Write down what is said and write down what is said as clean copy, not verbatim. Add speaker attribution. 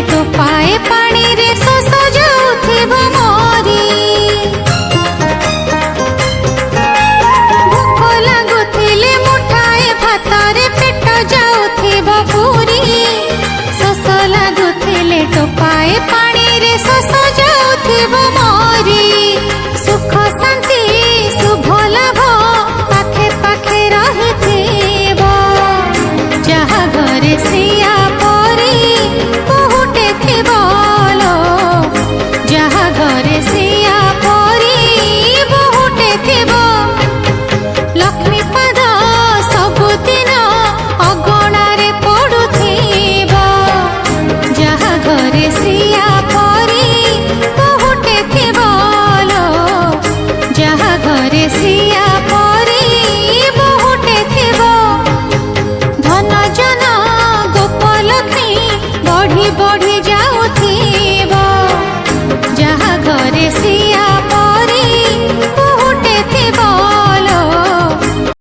Speaker 1: टोपाए पानी रे शोष जाउथिब मोरी भोक लागुथिले मुठाए भातरे पेट जाउथिब पूरी शोष लागुथिले टोपाए पानी रे शोष जाउथिब मोरी सुख शांति शुभ लाभ पाखे पाखे रहिथिब जहा घरे सिया परी बहुटे थिब लो जहा घरे सिया परी बहुटे थिब लक्ष्मी पाद सबुदिन अगणारे पड़ुथिब जहा घरे सिया परी बहुटे थिब लो जहा घरे सिया परी बहुटे थिब धन जन गोपलक्ष्मी बढ़ी बढ़ी जाउथिब जहा घरे